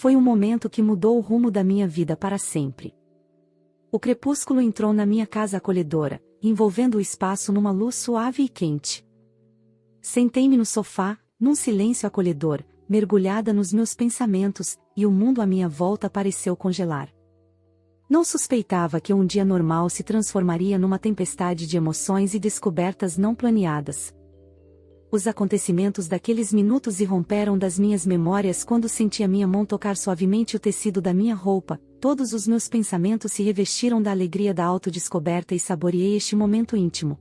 Foi um momento que mudou o rumo da minha vida para sempre. O crepúsculo entrou na minha casa acolhedora, envolvendo o espaço numa luz suave e quente. Sentei-me no sofá, num silêncio acolhedor, mergulhada nos meus pensamentos, e o mundo à minha volta pareceu congelar. Não suspeitava que um dia normal se transformaria numa tempestade de emoções e descobertas não planeadas. Os acontecimentos daqueles minutos irromperam das minhas memórias quando senti a minha mão tocar suavemente o tecido da minha roupa. Todos os meus pensamentos se revestiram da alegria da autodescoberta e saboreei este momento íntimo.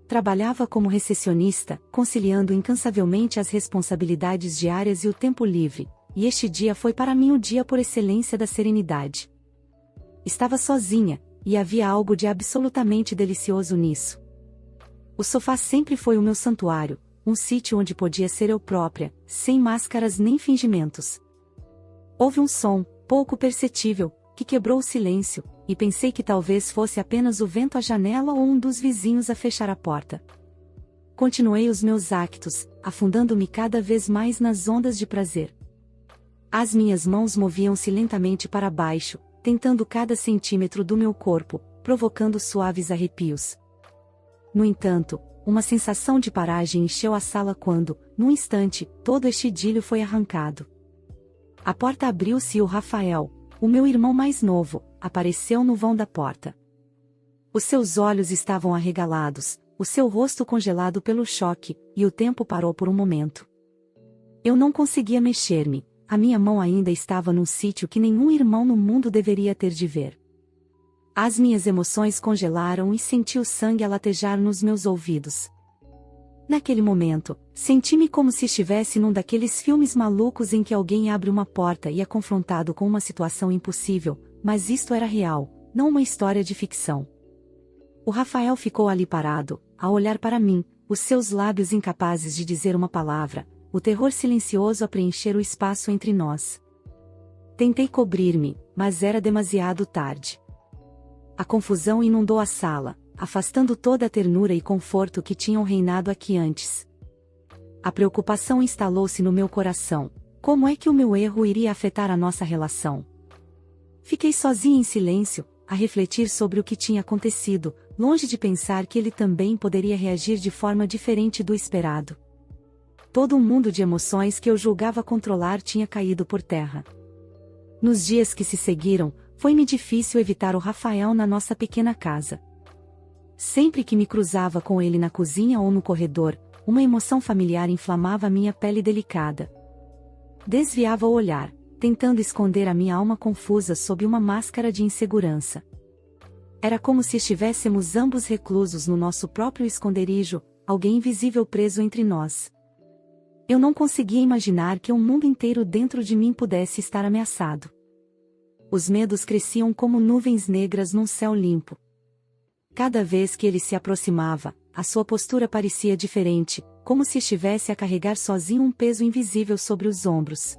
Trabalhava como recepcionista, conciliando incansavelmente as responsabilidades diárias e o tempo livre, e este dia foi para mim o dia por excelência da serenidade. Estava sozinha, e havia algo de absolutamente delicioso nisso. O sofá sempre foi o meu santuário, um sítio onde podia ser eu própria, sem máscaras nem fingimentos. Houve um som, pouco perceptível, que quebrou o silêncio, e pensei que talvez fosse apenas o vento à janela ou um dos vizinhos a fechar a porta. Continuei os meus actos, afundando-me cada vez mais nas ondas de prazer. As minhas mãos moviam-se lentamente para baixo, tentando cada centímetro do meu corpo, provocando suaves arrepios. No entanto, uma sensação de paragem encheu a sala quando, num instante, todo este idílio foi arrancado. A porta abriu-se e o Rafael, o meu irmão mais novo, apareceu no vão da porta. Os seus olhos estavam arregalados, o seu rosto congelado pelo choque, e o tempo parou por um momento. Eu não conseguia mexer-me, a minha mão ainda estava num sítio que nenhum irmão no mundo deveria ter de ver. As minhas emoções congelaram e senti o sangue a latejar nos meus ouvidos. Naquele momento, senti-me como se estivesse num daqueles filmes malucos em que alguém abre uma porta e é confrontado com uma situação impossível, mas isto era real, não uma história de ficção. O Rafael ficou ali parado, a olhar para mim, os seus lábios incapazes de dizer uma palavra, o terror silencioso a preencher o espaço entre nós. Tentei cobrir-me, mas era demasiado tarde. A confusão inundou a sala, afastando toda a ternura e conforto que tinham reinado aqui antes. A preocupação instalou-se no meu coração. Como é que o meu erro iria afetar a nossa relação? Fiquei sozinha em silêncio, a refletir sobre o que tinha acontecido, longe de pensar que ele também poderia reagir de forma diferente do esperado. Todo um mundo de emoções que eu julgava controlar tinha caído por terra. Nos dias que se seguiram, foi-me difícil evitar o Rafael na nossa pequena casa. Sempre que me cruzava com ele na cozinha ou no corredor, uma emoção familiar inflamava minha pele delicada. Desviava o olhar, tentando esconder a minha alma confusa sob uma máscara de insegurança. Era como se estivéssemos ambos reclusos no nosso próprio esconderijo, alguém invisível preso entre nós. Eu não conseguia imaginar que um mundo inteiro dentro de mim pudesse estar ameaçado. Os medos cresciam como nuvens negras num céu limpo. Cada vez que ele se aproximava, a sua postura parecia diferente, como se estivesse a carregar sozinho um peso invisível sobre os ombros.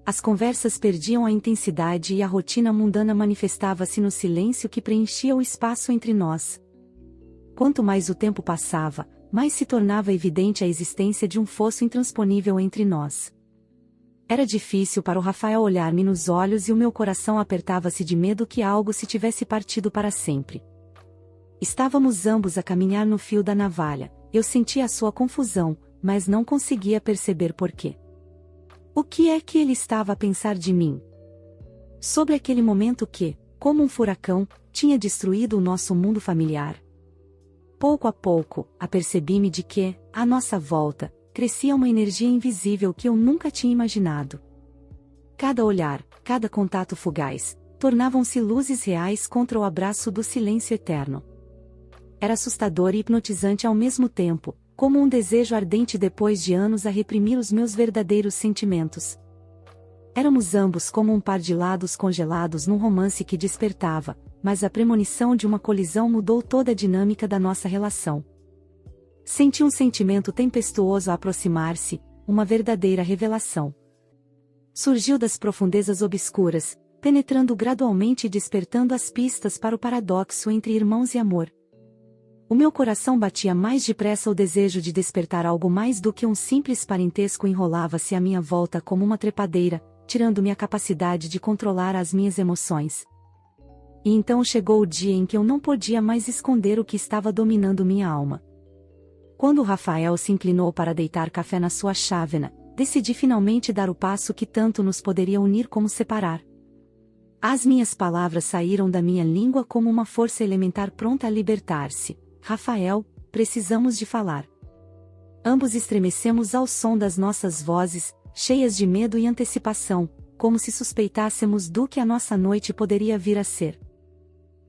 As conversas perdiam a intensidade e a rotina mundana manifestava-se no silêncio que preenchia o espaço entre nós. Quanto mais o tempo passava, mais se tornava evidente a existência de um fosso intransponível entre nós. Era difícil para o Rafael olhar-me nos olhos e o meu coração apertava-se de medo que algo se tivesse partido para sempre. Estávamos ambos a caminhar no fio da navalha, eu sentia a sua confusão, mas não conseguia perceber porquê. O que é que ele estava a pensar de mim? Sobre aquele momento que, como um furacão, tinha destruído o nosso mundo familiar. Pouco a pouco, apercebi-me de que, à nossa volta, crescia uma energia invisível que eu nunca tinha imaginado. Cada olhar, cada contato fugaz, tornavam-se luzes reais contra o abraço do silêncio eterno. Era assustador e hipnotizante ao mesmo tempo, como um desejo ardente depois de anos a reprimir os meus verdadeiros sentimentos. Éramos ambos como um par de lados congelados num romance que despertava, mas a premonição de uma colisão mudou toda a dinâmica da nossa relação. Senti um sentimento tempestuoso a aproximar-se, uma verdadeira revelação. Surgiu das profundezas obscuras, penetrando gradualmente e despertando as pistas para o paradoxo entre irmãos e amor. O meu coração batia mais depressa, o desejo de despertar algo mais do que um simples parentesco enrolava-se à minha volta como uma trepadeira, tirando-me a capacidade de controlar as minhas emoções. E então chegou o dia em que eu não podia mais esconder o que estava dominando minha alma. Quando Rafael se inclinou para deitar café na sua chávena, decidi finalmente dar o passo que tanto nos poderia unir como separar. As minhas palavras saíram da minha língua como uma força elementar pronta a libertar-se. Rafael, precisamos de falar. Ambos estremecemos ao som das nossas vozes, cheias de medo e antecipação, como se suspeitássemos do que a nossa noite poderia vir a ser.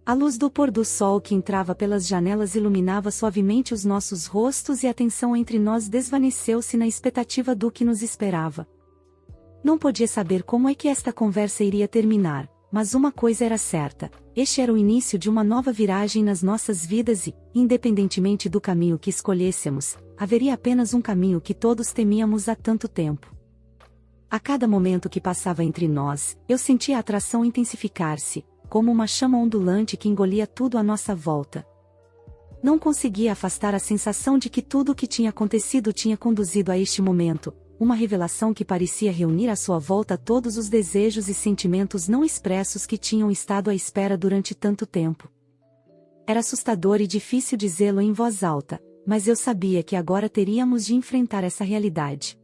A luz do pôr do sol que entrava pelas janelas iluminava suavemente os nossos rostos e a tensão entre nós desvaneceu-se na expectativa do que nos esperava. Não podia saber como é que esta conversa iria terminar, mas uma coisa era certa: este era o início de uma nova viragem nas nossas vidas e, independentemente do caminho que escolhêssemos, haveria apenas um caminho que todos temíamos há tanto tempo. A cada momento que passava entre nós, eu sentia a atração intensificar-se, como uma chama ondulante que engolia tudo à nossa volta. Não conseguia afastar a sensação de que tudo o que tinha acontecido tinha conduzido a este momento, uma revelação que parecia reunir à sua volta todos os desejos e sentimentos não expressos que tinham estado à espera durante tanto tempo. Era assustador e difícil dizê-lo em voz alta, mas eu sabia que agora teríamos de enfrentar essa realidade.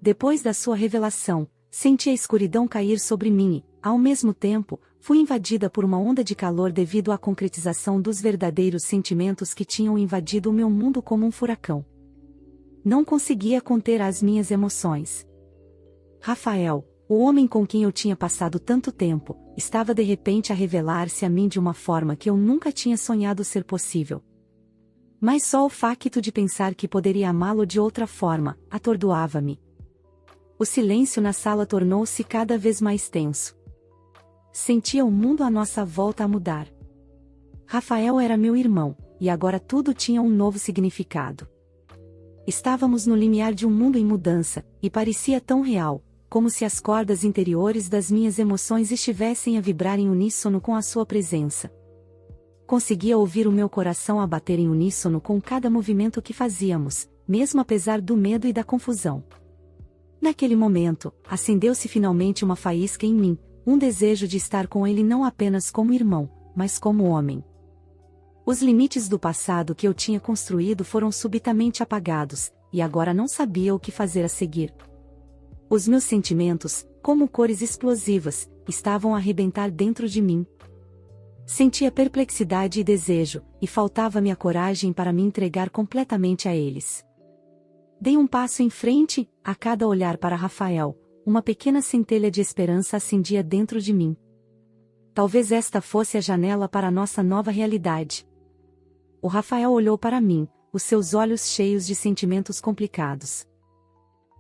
Depois da sua revelação, senti a escuridão cair sobre mim e, ao mesmo tempo, fui invadida por uma onda de calor devido à concretização dos verdadeiros sentimentos que tinham invadido o meu mundo como um furacão. Não conseguia conter as minhas emoções. Rafael, o homem com quem eu tinha passado tanto tempo, estava de repente a revelar-se a mim de uma forma que eu nunca tinha sonhado ser possível. Mas só o facto de pensar que poderia amá-lo de outra forma, atordoava-me. O silêncio na sala tornou-se cada vez mais tenso. Sentia o mundo à nossa volta a mudar. Rafael era meu irmão, e agora tudo tinha um novo significado. Estávamos no limiar de um mundo em mudança, e parecia tão real, como se as cordas interiores das minhas emoções estivessem a vibrar em uníssono com a sua presença. Conseguia ouvir o meu coração a bater em uníssono com cada movimento que fazíamos, mesmo apesar do medo e da confusão. Naquele momento, acendeu-se finalmente uma faísca em mim, um desejo de estar com ele não apenas como irmão, mas como homem. Os limites do passado que eu tinha construído foram subitamente apagados, e agora não sabia o que fazer a seguir. Os meus sentimentos, como cores explosivas, estavam a arrebentar dentro de mim. Sentia perplexidade e desejo, e faltava-me a coragem para me entregar completamente a eles. Dei um passo em frente, a cada olhar para Rafael, uma pequena centelha de esperança acendia dentro de mim. Talvez esta fosse a janela para a nossa nova realidade. O Rafael olhou para mim, os seus olhos cheios de sentimentos complicados.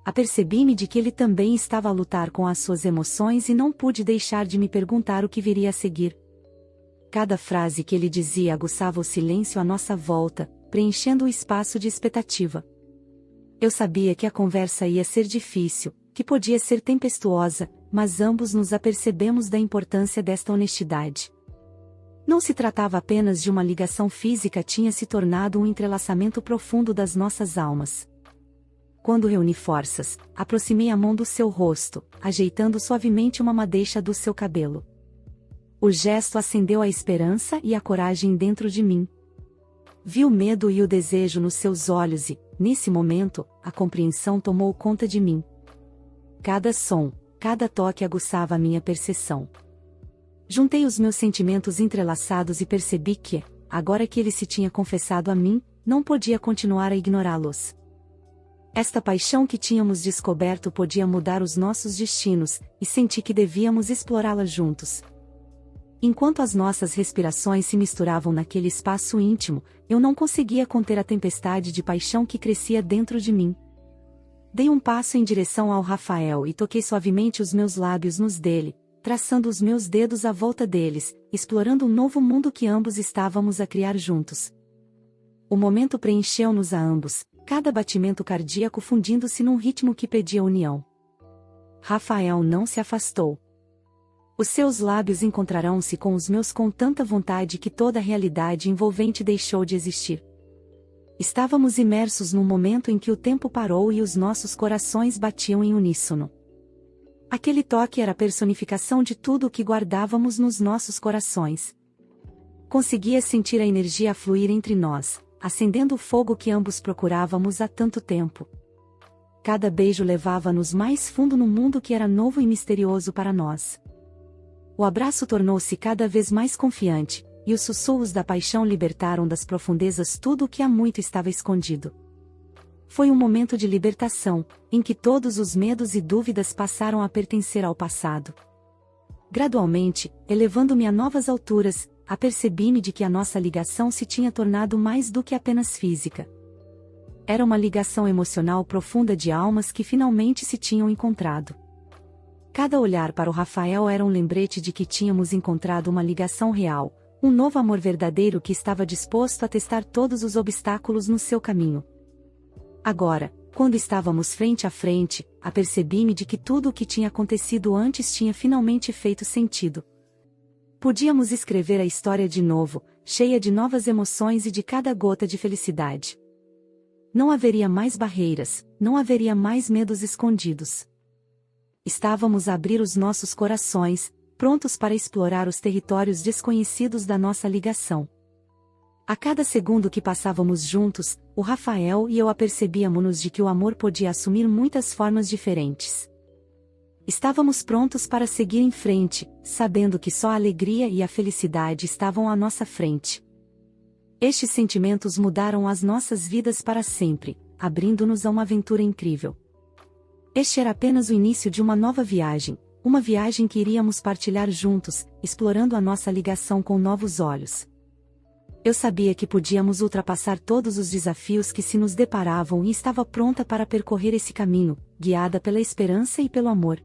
Apercebi-me de que ele também estava a lutar com as suas emoções e não pude deixar de me perguntar o que viria a seguir. Cada frase que ele dizia aguçava o silêncio à nossa volta, preenchendo o espaço de expectativa. Eu sabia que a conversa ia ser difícil, que podia ser tempestuosa, mas ambos nos apercebemos da importância desta honestidade. Não se tratava apenas de uma ligação física, tinha se tornado um entrelaçamento profundo das nossas almas. Quando reuni forças, aproximei a mão do seu rosto, ajeitando suavemente uma madeixa do seu cabelo. O gesto acendeu a esperança e a coragem dentro de mim. Vi o medo e o desejo nos seus olhos e, nesse momento, a compreensão tomou conta de mim. Cada som, cada toque aguçava a minha percepção. Juntei os meus sentimentos entrelaçados e percebi que, agora que ele se tinha confessado a mim, não podia continuar a ignorá-los. Esta paixão que tínhamos descoberto podia mudar os nossos destinos, e senti que devíamos explorá-la juntos. Enquanto as nossas respirações se misturavam naquele espaço íntimo, eu não conseguia conter a tempestade de paixão que crescia dentro de mim. Dei um passo em direção ao Rafael e toquei suavemente os meus lábios nos dele, traçando os meus dedos à volta deles, explorando um novo mundo que ambos estávamos a criar juntos. O momento preencheu-nos a ambos, cada batimento cardíaco fundindo-se num ritmo que pedia união. Rafael não se afastou. Os seus lábios encontrarão-se com os meus com tanta vontade que toda a realidade envolvente deixou de existir. Estávamos imersos num momento em que o tempo parou e os nossos corações batiam em uníssono. Aquele toque era a personificação de tudo o que guardávamos nos nossos corações. Conseguia sentir a energia a fluir entre nós, acendendo o fogo que ambos procurávamos há tanto tempo. Cada beijo levava-nos mais fundo no mundo que era novo e misterioso para nós. O abraço tornou-se cada vez mais confiante, e os sussurros da paixão libertaram das profundezas tudo o que há muito estava escondido. Foi um momento de libertação, em que todos os medos e dúvidas passaram a pertencer ao passado. Gradualmente, elevando-me a novas alturas, apercebi-me de que a nossa ligação se tinha tornado mais do que apenas física. Era uma ligação emocional profunda de almas que finalmente se tinham encontrado. Cada olhar para o Rafael era um lembrete de que tínhamos encontrado uma ligação real, um novo amor verdadeiro que estava disposto a testar todos os obstáculos no seu caminho. Agora, quando estávamos frente a frente, apercebi-me de que tudo o que tinha acontecido antes tinha finalmente feito sentido. Podíamos escrever a história de novo, cheia de novas emoções e de cada gota de felicidade. Não haveria mais barreiras, não haveria mais medos escondidos. Estávamos a abrir os nossos corações, prontos para explorar os territórios desconhecidos da nossa ligação. A cada segundo que passávamos juntos, o Rafael e eu apercebíamos-nos de que o amor podia assumir muitas formas diferentes. Estávamos prontos para seguir em frente, sabendo que só a alegria e a felicidade estavam à nossa frente. Estes sentimentos mudaram as nossas vidas para sempre, abrindo-nos a uma aventura incrível. Este era apenas o início de uma nova viagem, uma viagem que iríamos partilhar juntos, explorando a nossa ligação com novos olhos. Eu sabia que podíamos ultrapassar todos os desafios que se nos deparavam e estava pronta para percorrer esse caminho, guiada pela esperança e pelo amor.